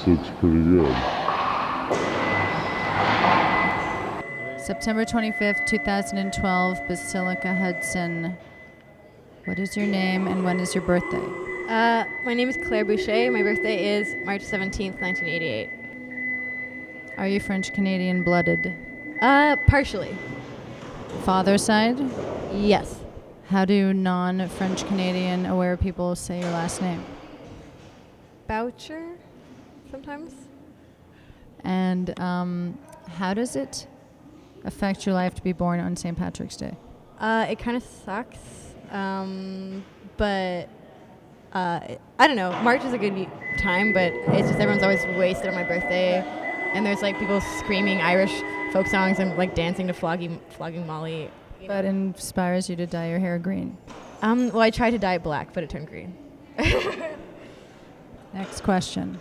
looks pretty good. September 25th, 2012, Basilica Hudson. What is your name and when is your birthday? My name is Claire Boucher. My birthday is March 17th, 1988. Are you French Canadian blooded? Partially. Father side? Yes. How do non-French Canadian aware people say your last name? Boucher, sometimes. And how does it affect your life to be born on St. Patrick's Day? It kind of sucks, but I don't know. March is a good time, but it's just everyone's always wasted on my birthday, and there's like people screaming Irish folk songs and like dancing to flogging Molly. But inspires you to dye your hair green. Well, I tried to dye it black, but it turned green. Next question.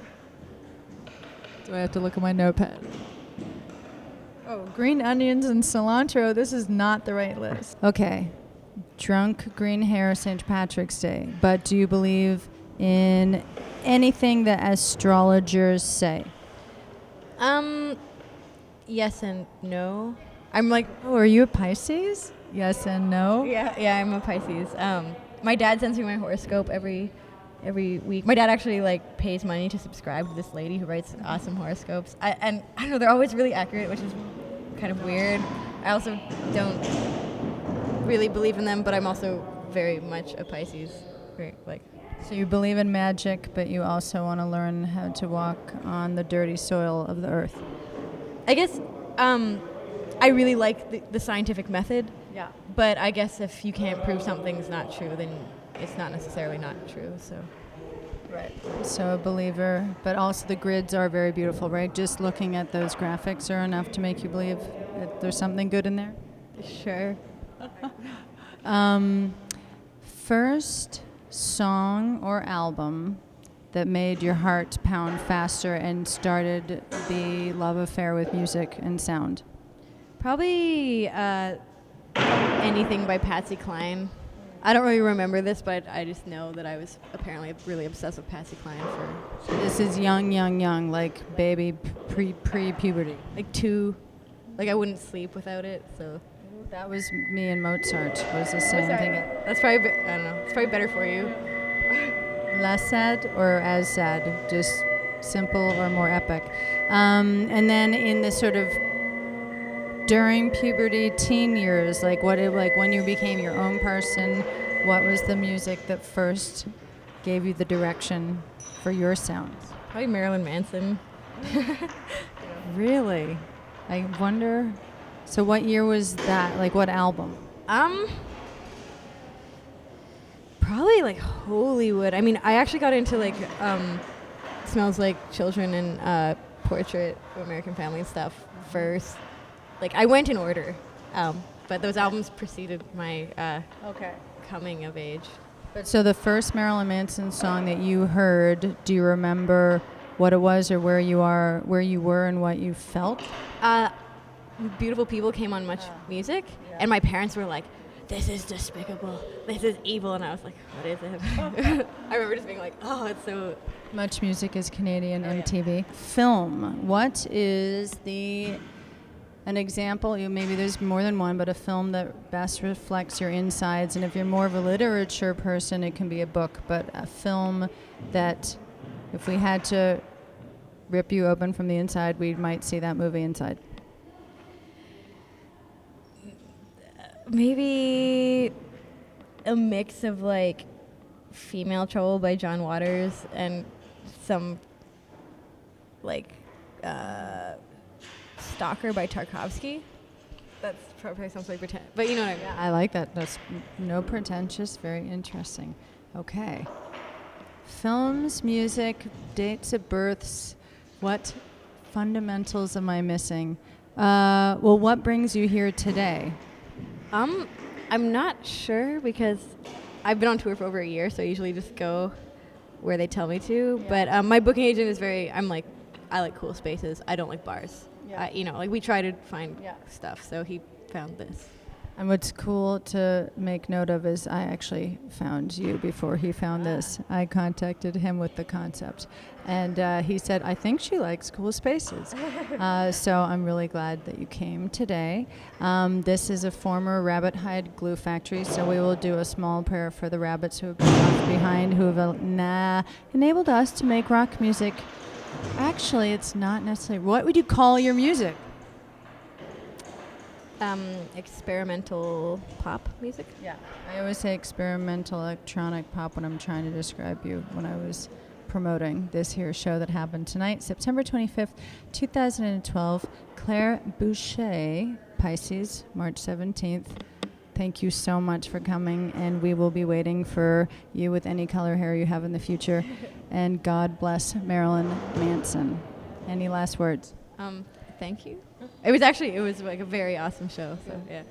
Do I have to look at my notepad? Oh, green onions and cilantro. This is not the right list. Okay. Drunk green hair St. Patrick's Day. But do you believe in anything that astrologers say? Yes and no. I'm like, Oh, are you a Pisces? Yes and no? yeah, I'm a Pisces. My dad sends me my horoscope every week. My dad actually like pays money to subscribe to this lady who writes awesome horoscopes. And I don't know, they're always really accurate, which is kind of weird. I also don't really believe in them, but I'm also very much a Pisces. So you believe in magic, but you also want to learn how to walk on the dirty soil of the earth. I guess I really like the scientific method. Yeah. But I guess if you can't prove something's not true, then it's not necessarily not true. So. Right. So a believer, but also the grids are very beautiful, right? Just looking at those graphics are enough to make you believe that there's something good in there? Sure. First song or album that made your heart pound faster and started the love affair with music and sound? Probably anything by Patsy Cline. I don't really remember this, but I just know that I was apparently really obsessed with Patsy Cline for... This is young, like baby pre-puberty. Like 2. Like I wouldn't sleep without it, so... That was me and Mozart, was the same thing. That's probably, I don't know, it's probably better for you. Less sad or as sad? Just simple or more epic? And then in the sort of during puberty, teen years, like when you became your own person, what was the music that first gave you the direction for your sounds? Probably Marilyn Manson. Really? I wonder. So what year was that? Like what album? Probably like Hollywood. I mean, I actually got into like Smells Like Children and Portrait of American Family and stuff first. Like I went in order, but those albums preceded my coming of age. So the first Marilyn Manson song that you heard, do you remember what it was or where you were and what you felt? Beautiful People came on Much Music, and my parents were like, "This is despicable. This is evil," and I was like, "What is it?" I remember just being like, "Oh, it's so." Much Music is Canadian MTV. Yeah. Film. What is an example? Maybe there's more than one, but a film that best reflects your insides. And if you're more of a literature person, it can be a book. But a film that, if we had to rip you open from the inside, we might see that movie inside. Maybe a mix of like Female Trouble by John Waters and some like Stalker by Tarkovsky. That's probably sounds like pretend, but you know what I mean. Yeah, I like that. That's no pretentious, very interesting. Okay. Films, music, dates of births. What fundamentals am I missing? Well, what brings you here today? I'm not sure because I've been on tour for over a year, so I usually just go where they tell me to. Yeah. But my booking agent is I like cool spaces. I don't like bars. Yeah. We try to find stuff, so he found this. And what's cool to make note of is I actually found you before he found this. I contacted him with the concept. And he said, I think she likes cool spaces. So I'm really glad that you came today. This is a former rabbit hide glue factory, so we will do a small prayer for the rabbits who have been left behind, who have enabled us to make rock music. Actually, it's not necessarily. What would you call your music? Experimental pop music. Yeah. I always say experimental electronic pop when I'm trying to describe you when I was promoting this here show that happened tonight, September 25th, 2012. Claire Boucher, Pisces, March 17th. Thank you so much for coming, and we will be waiting for you with any color hair you have in the future. And God bless Marilyn Manson. Any last words? Thank you. It was like a very awesome show. So yeah.